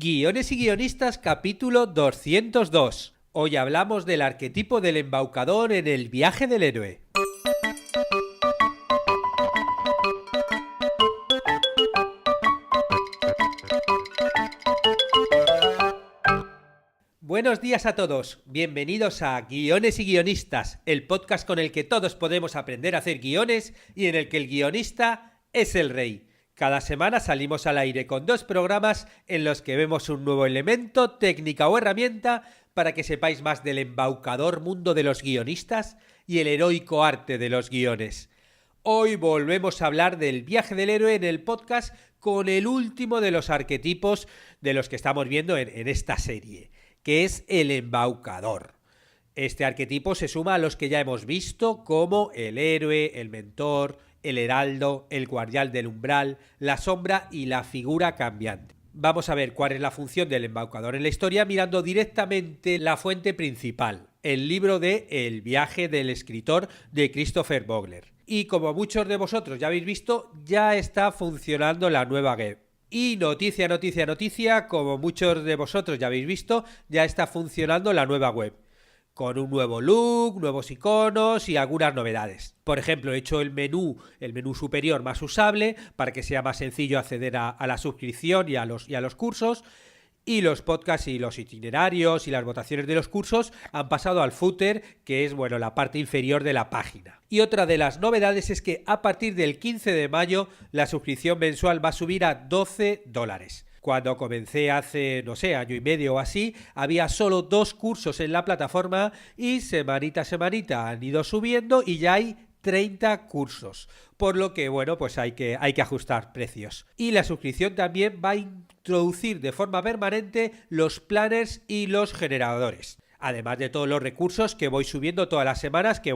Guiones y guionistas, capítulo 202. Hoy hablamos del arquetipo del embaucador en el viaje del héroe. Buenos días a todos, bienvenidos a Guiones y Guionistas, el podcast con el que todos podemos aprender a hacer guiones y en el que el guionista es el rey. Cada semana salimos al aire con 2 programas en los que vemos un nuevo elemento, técnica o herramienta para que sepáis más del embaucador mundo de los guionistas y el heroico arte de los guiones. Hoy volvemos a hablar del viaje del héroe en el podcast con el último de los arquetipos de los que estamos viendo en esta serie, que es el embaucador. Este arquetipo se suma a los que ya hemos visto como el héroe, el mentor, el heraldo, el guardián del umbral, la sombra y la figura cambiante. Vamos a ver cuál es la función del embaucador en la historia mirando directamente la fuente principal, el libro de El viaje del escritor de Christopher Vogler. Y como muchos de vosotros ya habéis visto, ya está funcionando la nueva web. Y noticia, como muchos de vosotros ya habéis visto, ya está funcionando la nueva web. Con un nuevo look, nuevos iconos y algunas novedades. Por ejemplo, he hecho el menú superior más usable para que sea más sencillo acceder a la suscripción y a los cursos. Y los podcasts y los itinerarios y las votaciones de los cursos han pasado al footer, que es la parte inferior de la página. Y otra de las novedades es que a partir del 15 de mayo la suscripción mensual va a subir a $12. Cuando comencé hace, año y medio o así, había solo 2 cursos en la plataforma y semanita a semanita han ido subiendo y ya hay 30 cursos, por lo que pues hay que ajustar precios. Y la suscripción también va a introducir de forma permanente los planners y los generadores. Además de todos los recursos que voy subiendo todas las semanas, que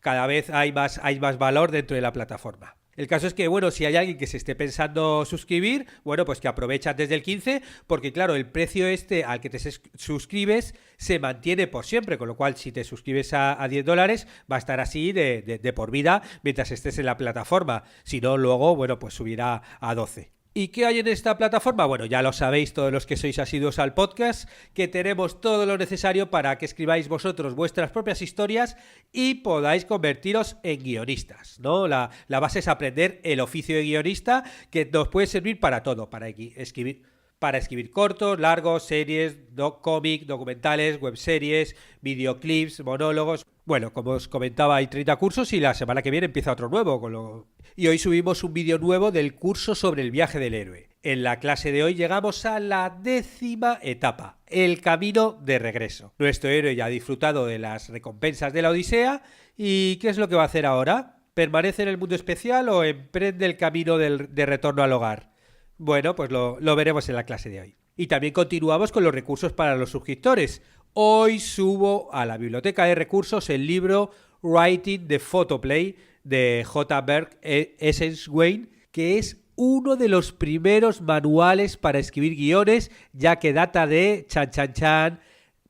cada vez hay más valor dentro de la plataforma. El caso es que, si hay alguien que se esté pensando suscribir, pues que aprovecha desde el 15, porque claro, el precio al que te suscribes se mantiene por siempre, con lo cual si te suscribes a $10 va a estar así de por vida mientras estés en la plataforma. Si no, luego, pues subirá a 12. ¿Y qué hay en esta plataforma? Ya lo sabéis todos los que sois asiduos al podcast, que tenemos todo lo necesario para que escribáis vosotros vuestras propias historias y podáis convertiros en guionistas, ¿no? La base es aprender el oficio de guionista, que nos puede servir para todo, para escribir cortos, largos, series, cómics, documentales, webseries, videoclips, monólogos. Como os comentaba, hay 30 cursos y la semana que viene empieza otro nuevo. Y hoy subimos un vídeo nuevo del curso sobre el viaje del héroe. En la clase de hoy llegamos a la 10ª etapa, el camino de regreso. Nuestro héroe ya ha disfrutado de las recompensas de la Odisea. ¿Y qué es lo que va a hacer ahora? ¿Permanece en el mundo especial o emprende el camino de retorno al hogar? Pues lo veremos en la clase de hoy. Y también continuamos con los recursos para los suscriptores. Hoy subo a la biblioteca de recursos el libro Writing the Photoplay de J. Berg Essenswain, que es uno de los primeros manuales para escribir guiones, ya que data de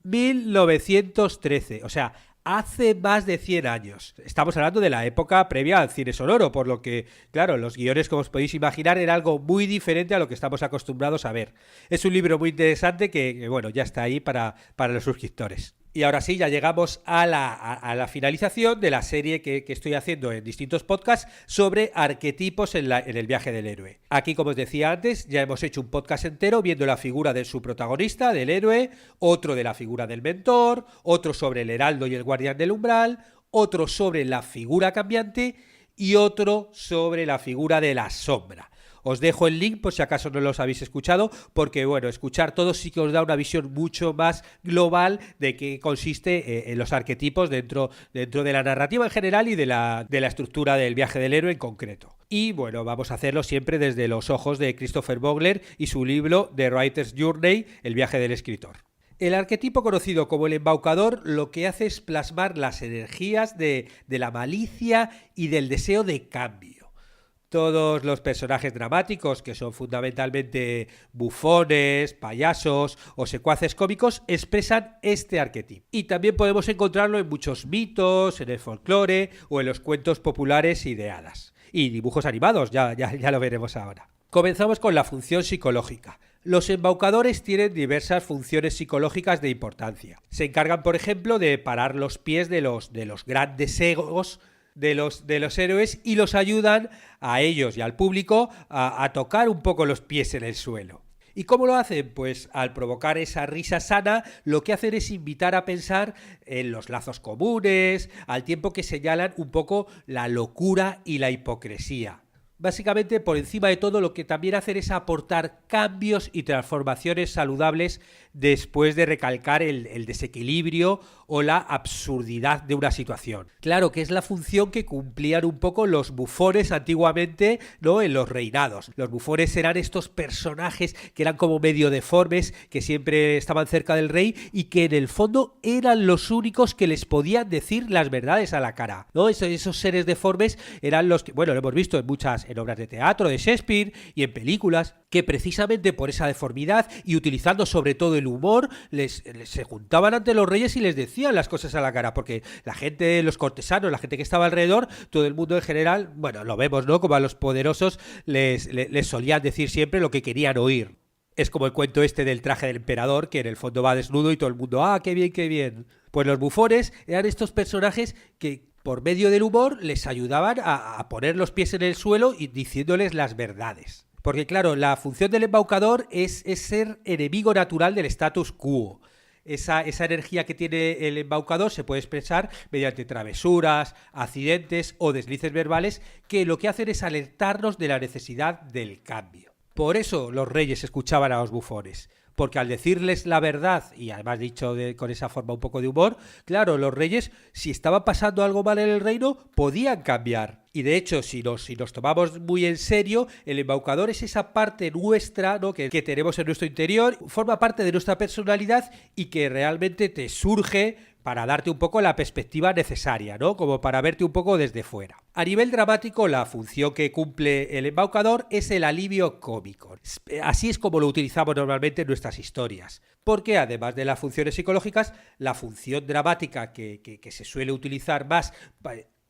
1913. O sea, hace más de 100 años. Estamos hablando de la época previa al cine sonoro, por lo que, claro, los guiones, como os podéis imaginar, era algo muy diferente a lo que estamos acostumbrados a ver. Es un libro muy interesante que ya está ahí para los suscriptores. Y ahora sí, ya llegamos a la finalización de la serie que estoy haciendo en distintos podcasts sobre arquetipos en el viaje del héroe. Aquí, como os decía antes, ya hemos hecho un podcast entero viendo la figura de su protagonista, del héroe, otro de la figura del mentor, otro sobre el heraldo y el guardián del umbral, otro sobre la figura cambiante y otro sobre la figura de la sombra. Os dejo el link por si acaso no los habéis escuchado, porque escuchar todo sí que os da una visión mucho más global de qué consiste en los arquetipos dentro de la narrativa en general y de la estructura del viaje del héroe en concreto. Y vamos a hacerlo siempre desde los ojos de Christopher Vogler y su libro The Writer's Journey, el viaje del escritor. El arquetipo conocido como el embaucador lo que hace es plasmar las energías de la malicia y del deseo de cambio. Todos los personajes dramáticos, que son fundamentalmente bufones, payasos o secuaces cómicos, expresan este arquetipo. Y también podemos encontrarlo en muchos mitos, en el folclore o en los cuentos populares y de hadas. Y dibujos animados, ya lo veremos ahora. Comenzamos con la función psicológica. Los embaucadores tienen diversas funciones psicológicas de importancia. Se encargan, por ejemplo, de parar los pies de los grandes egos de los héroes y los ayudan a ellos y al público a tocar un poco los pies en el suelo. ¿Y cómo lo hacen? Pues al provocar esa risa sana, lo que hacen es invitar a pensar en los lazos comunes, al tiempo que señalan un poco la locura y la hipocresía. Básicamente, por encima de todo, lo que también hacen es aportar cambios y transformaciones saludables después de recalcar el desequilibrio o la absurdidad de una situación. Claro que es la función que cumplían un poco los bufones antiguamente, ¿no?, en los reinados. Los bufones eran estos personajes que eran como medio deformes, que siempre estaban cerca del rey y que en el fondo eran los únicos que les podían decir las verdades a la cara, ¿no? Esos seres deformes eran los que, bueno, lo hemos visto en obras de teatro de Shakespeare y en películas, que precisamente por esa deformidad y utilizando sobre todo el humor, se juntaban ante los reyes y les decían las cosas a la cara, porque la gente, los cortesanos, la gente que estaba alrededor, todo el mundo en general, bueno, lo vemos, ¿no?, como a los poderosos les solían decir siempre lo que querían oír. Es como el cuento este del traje del emperador, que en el fondo va desnudo y todo el mundo, ¡ah, qué bien, qué bien! Pues los bufones eran estos personajes que por medio del humor les ayudaban a poner los pies en el suelo y diciéndoles las verdades. Porque claro, la función del embaucador es ser enemigo natural del status quo. Esa energía que tiene el embaucador se puede expresar mediante travesuras, accidentes o deslices verbales que lo que hacen es alertarnos de la necesidad del cambio. Por eso los reyes escuchaban a los bufones, porque al decirles la verdad, y además dicho con esa forma un poco de humor, claro, los reyes, si estaba pasando algo mal en el reino, podían cambiar. Y de hecho, si nos tomamos muy en serio, el embaucador es esa parte nuestra, ¿no?, que tenemos en nuestro interior, forma parte de nuestra personalidad y que realmente te surge para darte un poco la perspectiva necesaria, ¿no?, como para verte un poco desde fuera. A nivel dramático, la función que cumple el embaucador es el alivio cómico. Así es como lo utilizamos normalmente en nuestras historias. Porque además de las funciones psicológicas, la función dramática que se suele utilizar más,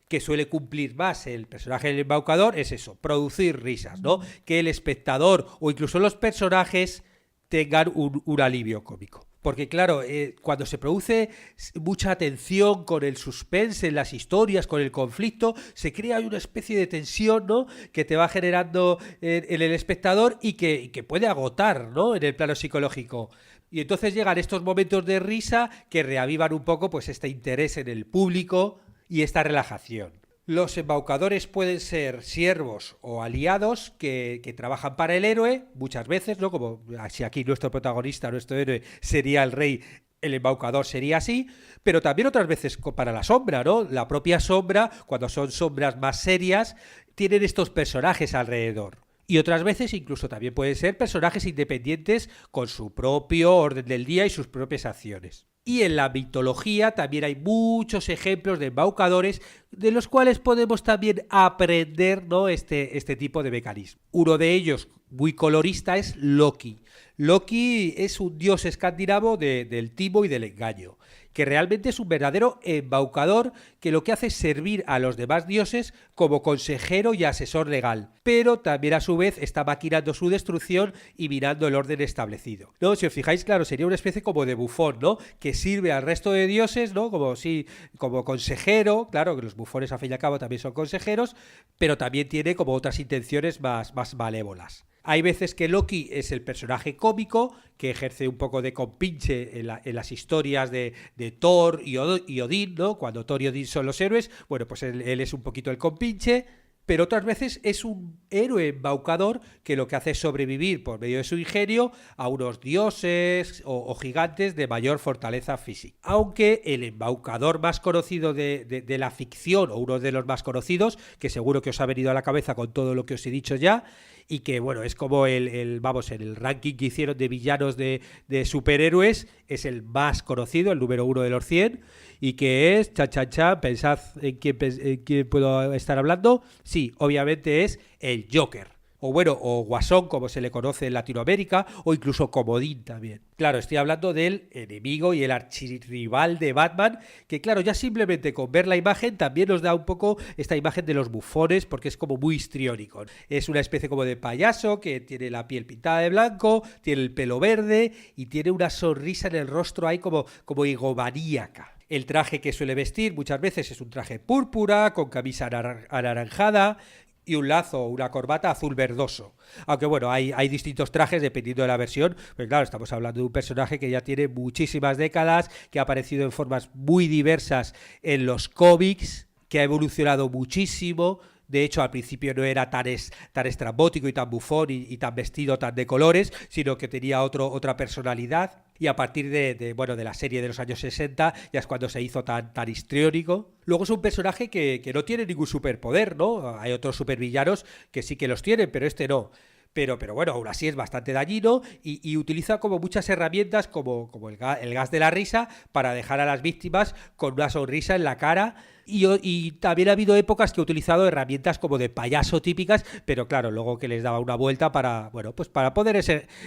que suele cumplir más el personaje del embaucador, es eso, producir risas, ¿no? Que el espectador o incluso los personajes tengan un alivio cómico. Porque claro, cuando se produce mucha tensión con el suspense en las historias, con el conflicto, se crea una especie de tensión, ¿no?, que te va generando en el espectador y que puede agotar, ¿no?, en el plano psicológico. Y entonces llegan estos momentos de risa que reavivan un poco pues este interés en el público y esta relajación. Los embaucadores pueden ser siervos o aliados que trabajan para el héroe, muchas veces, ¿no?, como si aquí nuestro protagonista, nuestro héroe sería el rey, el embaucador sería así, pero también otras veces para la sombra, ¿no? La propia sombra, cuando son sombras más serias, tienen estos personajes alrededor. Y otras veces incluso también pueden ser personajes independientes con su propio orden del día y sus propias acciones. Y en la mitología también hay muchos ejemplos de embaucadores de los cuales podemos también aprender, ¿no?, este tipo de mecanismo. Uno de ellos, muy colorista, es Loki. Loki es un dios escandinavo del timo y del engaño, que realmente es un verdadero embaucador que lo que hace es servir a los demás dioses como consejero y asesor legal, pero también a su vez está maquinando su destrucción y mirando el orden establecido, ¿no? Si os fijáis, claro, sería una especie como de bufón, ¿no?, que sirve al resto de dioses, ¿no?, como consejero. Claro que los bufones al fin y al cabo también son consejeros, pero también tiene como otras intenciones más malévolas. Hay veces que Loki es el personaje cómico que ejerce un poco de compinche en las historias de Thor y Odín, ¿no? Cuando Thor y Odín son los héroes, bueno, pues él es un poquito el compinche, pero otras veces es un héroe embaucador que lo que hace es sobrevivir por medio de su ingenio a unos dioses o gigantes de mayor fortaleza física. Aunque el embaucador más conocido de la ficción, o uno de los más conocidos, que seguro que os ha venido a la cabeza con todo lo que os he dicho ya, y que bueno, es como en el ranking que hicieron de villanos de superhéroes, es el más conocido, el número 1 de los 100, y que es, pensad en quién puedo estar hablando. Sí, obviamente es el Joker. o Guasón, como se le conoce en Latinoamérica, o incluso Comodín también. Claro, estoy hablando del enemigo y el archirrival de Batman, que claro, ya simplemente con ver la imagen también nos da un poco esta imagen de los bufones, porque es como muy histriónico. Es una especie como de payaso que tiene la piel pintada de blanco, tiene el pelo verde y tiene una sonrisa en el rostro ahí como higomaníaca. El traje que suele vestir muchas veces es un traje púrpura, con camisa anaranjada y un lazo o una corbata azul verdoso. Aunque bueno, hay distintos trajes dependiendo de la versión, pero claro, estamos hablando de un personaje que ya tiene muchísimas décadas, que ha aparecido en formas muy diversas en los cómics, que ha evolucionado muchísimo. De hecho, al principio no era tan estrambótico y tan bufón y tan vestido tan de colores, sino que tenía otra personalidad. Y a partir de la serie de los años 60 ya es cuando se hizo tan histriónico. Luego es un personaje que no tiene ningún superpoder, ¿no? Hay otros supervillanos que sí que los tienen, pero este no. Pero bueno, aún así es bastante dañino y utiliza como muchas herramientas como el gas de la risa para dejar a las víctimas con una sonrisa en la cara. Y también ha habido épocas que ha utilizado herramientas como de payaso típicas, pero claro, luego que les daba una vuelta para poder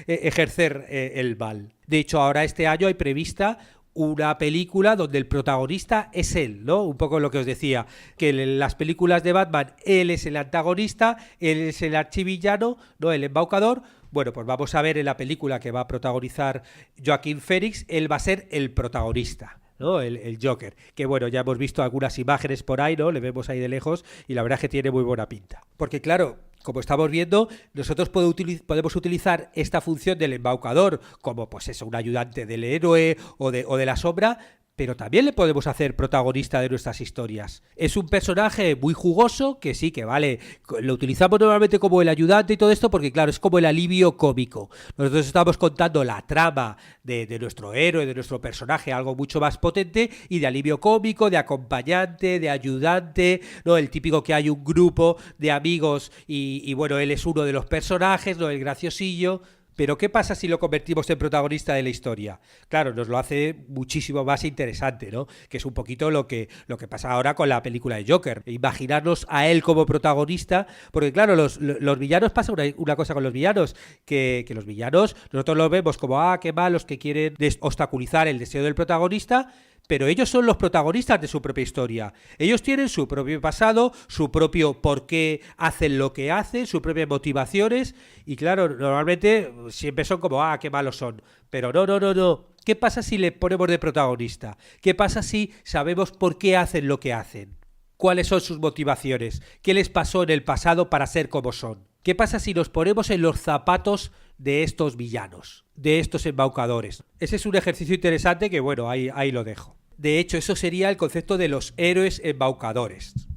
ejercer el mal. De hecho, ahora este año hay prevista una película donde el protagonista es él, ¿no? Un poco lo que os decía, que en las películas de Batman él es el antagonista, él es el archivillano, ¿no? El embaucador. Bueno, pues vamos a ver en la película que va a protagonizar Joaquín Phoenix, él va a ser el protagonista, ¿no? El Joker, que bueno, ya hemos visto algunas imágenes por ahí, ¿no? Le vemos ahí de lejos y la verdad es que tiene muy buena pinta. Porque claro, como estamos viendo, nosotros podemos utilizar esta función del embaucador como pues eso, un ayudante del héroe o de la sombra, pero también le podemos hacer protagonista de nuestras historias. Es un personaje muy jugoso, que sí, que vale, lo utilizamos normalmente como el ayudante y todo esto, porque claro, es como el alivio cómico. Nosotros estamos contando la trama de nuestro héroe, de nuestro personaje, algo mucho más potente, y de alivio cómico, de acompañante, de ayudante, ¿no? El típico que hay un grupo de amigos y bueno, él es uno de los personajes, ¿no? El graciosillo. Pero ¿qué pasa si lo convertimos en protagonista de la historia? Claro, nos lo hace muchísimo más interesante, ¿no? Que es un poquito lo que pasa ahora con la película de Joker. Imaginarnos a él como protagonista, porque claro, los villanos, pasa una cosa con los villanos, que los villanos nosotros los vemos como, qué malos que quieren obstaculizar el deseo del protagonista, pero ellos son los protagonistas de su propia historia. Ellos tienen su propio pasado, su propio por qué hacen lo que hacen, sus propias motivaciones, y claro, normalmente siempre son como, qué malos son. Pero no. ¿Qué pasa si le ponemos de protagonista? ¿Qué pasa si sabemos por qué hacen lo que hacen? ¿Cuáles son sus motivaciones? ¿Qué les pasó en el pasado para ser como son? ¿Qué pasa si nos ponemos en los zapatos de estos villanos, de estos embaucadores? Ese es un ejercicio interesante que, bueno, ahí lo dejo. De hecho, eso sería el concepto de los héroes embaucadores,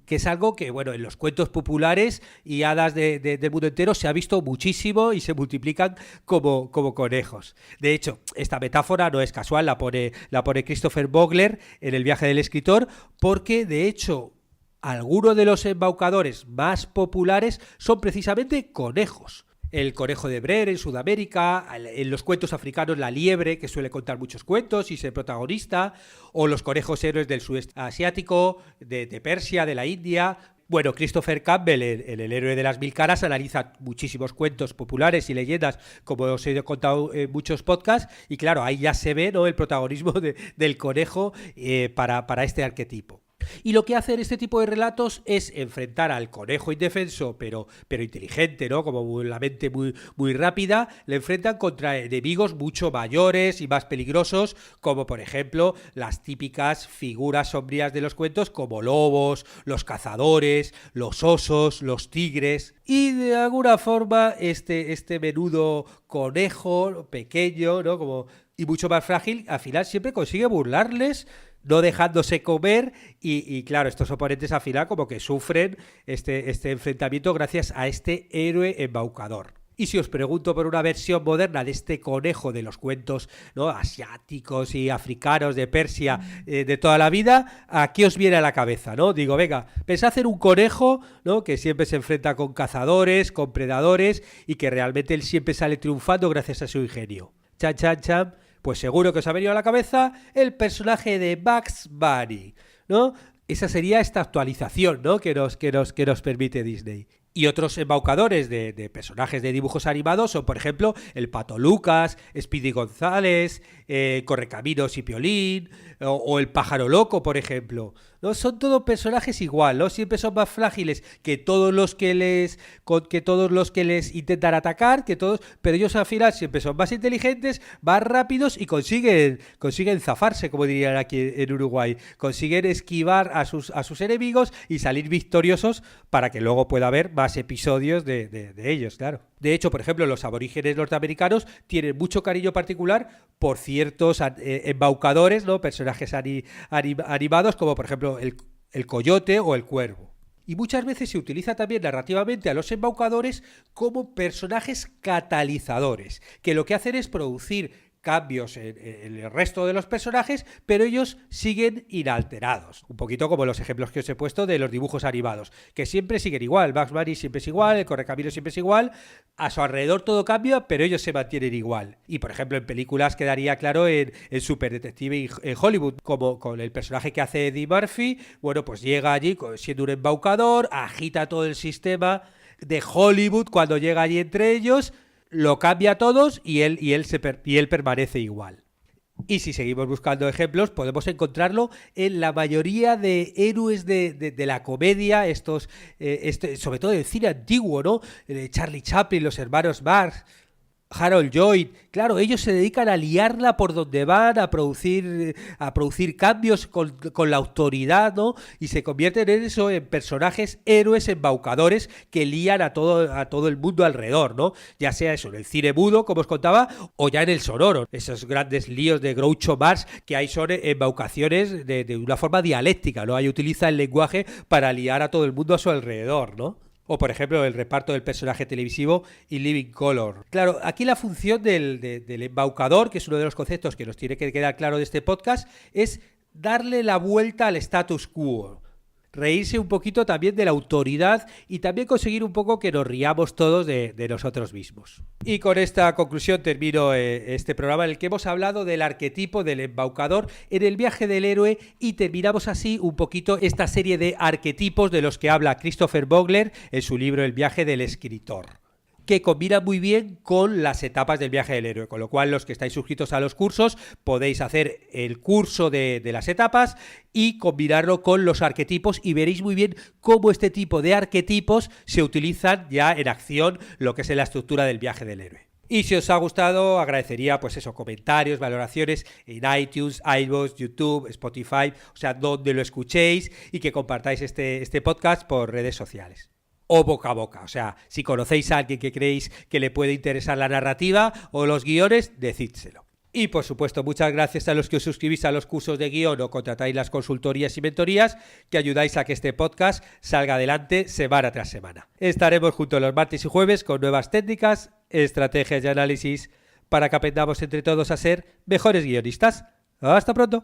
que es algo que, bueno, en los cuentos populares y hadas del mundo entero se ha visto muchísimo y se multiplican como conejos. De hecho, esta metáfora no es casual, la pone Christopher Vogler en El viaje del escritor, porque, de hecho, algunos de los embaucadores más populares son precisamente conejos. El conejo de Brer en Sudamérica, en los cuentos africanos la liebre, que suele contar muchos cuentos y ser protagonista, o los conejos héroes del sudeste asiático, de Persia, de la India. Bueno, Christopher Campbell, en El héroe de las mil caras, analiza muchísimos cuentos populares y leyendas, como os he contado en muchos podcasts, y claro, ahí ya se ve, ¿no?, el protagonismo del conejo para este arquetipo. Y lo que hace en este tipo de relatos es enfrentar al conejo indefenso, pero inteligente, ¿no? Como la mente muy rápida, le enfrentan contra enemigos mucho mayores y más peligrosos, como por ejemplo las típicas figuras sombrías de los cuentos, como lobos, los cazadores, los osos, los tigres. Y de alguna forma este menudo conejo pequeño, ¿no?, y mucho más frágil, al final siempre consigue burlarles, no dejándose comer, y claro, estos oponentes al final como que sufren este enfrentamiento gracias a este héroe embaucador. Y si os pregunto por una versión moderna de este conejo de los cuentos, ¿no?, asiáticos y africanos de Persia de toda la vida, ¿a qué os viene a la cabeza, no? Digo, venga, pensad en un conejo, ¿no?, que siempre se enfrenta con cazadores, con predadores, y que realmente él siempre sale triunfando gracias a su ingenio. Chan, chan, chan. Pues seguro que os ha venido a la cabeza el personaje de Bugs Bunny, ¿no? Esa sería esta actualización, ¿no?, que nos permite Disney. Y otros embaucadores de personajes de dibujos animados son, por ejemplo, el Pato Lucas, Speedy González, Correcaminos y Piolín, o el Pájaro Loco, por ejemplo. ¿No? Son todos personajes igual, ¿no? Siempre son más frágiles que todos los que les intentan atacar, pero ellos al final siempre son más inteligentes, más rápidos y consiguen zafarse, como dirían aquí en Uruguay. Consiguen esquivar a sus enemigos y salir victoriosos para que luego pueda haber más episodios de ellos, claro. De hecho, por ejemplo, los aborígenes norteamericanos tienen mucho cariño particular por ciertos embaucadores, ¿no? Personajes animados, como por ejemplo el coyote o el cuervo. Y muchas veces se utiliza también narrativamente a los embaucadores como personajes catalizadores, que lo que hacen es producir cambios en el resto de los personajes, pero ellos siguen inalterados. Un poquito como los ejemplos que os he puesto de los dibujos animados, que siempre siguen igual. Bugs Bunny siempre es igual, el Correcaminos siempre es igual, a su alrededor todo cambia, pero ellos se mantienen igual. Y por ejemplo en películas quedaría claro en Super Detective en Hollywood, como con el personaje que hace Eddie Murphy, bueno, pues llega allí siendo un embaucador, agita todo el sistema de Hollywood cuando llega allí entre ellos, lo cambia a todos y él permanece igual. Y si seguimos buscando ejemplos, podemos encontrarlo en la mayoría de héroes de la comedia, sobre todo del cine antiguo, ¿no? Charlie Chaplin, los hermanos Marx, Harold Lloyd. Claro, ellos se dedican a liarla por donde van, a producir cambios con la autoridad, ¿no? Y se convierten en personajes héroes embaucadores que lían a todo el mundo alrededor, ¿no? Ya sea eso en el cine mudo, como os contaba, o ya en el sonoro. Esos grandes líos de Groucho Marx que hay son embaucaciones de una forma dialéctica, ¿no? Ahí utiliza el lenguaje para liar a todo el mundo a su alrededor, ¿no? O, por ejemplo, el reparto del personaje televisivo In Living Color. Claro, aquí la función del embaucador, que es uno de los conceptos que nos tiene que quedar claro de este podcast, es darle la vuelta al status quo. Reírse un poquito también de la autoridad y también conseguir un poco que nos riamos todos de nosotros mismos. Y con esta conclusión termino este programa en el que hemos hablado del arquetipo del embaucador en el viaje del héroe y terminamos así un poquito esta serie de arquetipos de los que habla Christopher Vogler en su libro El viaje del escritor, que combina muy bien con las etapas del viaje del héroe, con lo cual los que estáis suscritos a los cursos podéis hacer el curso de las etapas y combinarlo con los arquetipos y veréis muy bien cómo este tipo de arquetipos se utilizan ya en acción, lo que es en la estructura del viaje del héroe. Y si os ha gustado, agradecería comentarios, valoraciones en iTunes, iVoox, YouTube, Spotify, o sea, donde lo escuchéis y que compartáis este podcast por redes sociales. O boca a boca, o sea, si conocéis a alguien que creéis que le puede interesar la narrativa o los guiones, decídselo. Y por supuesto, muchas gracias a los que os suscribís a los cursos de guión o contratáis las consultorías y mentorías que ayudáis a que este podcast salga adelante semana tras semana. Estaremos juntos los martes y jueves con nuevas técnicas, estrategias y análisis para que aprendamos entre todos a ser mejores guionistas. ¡Hasta pronto!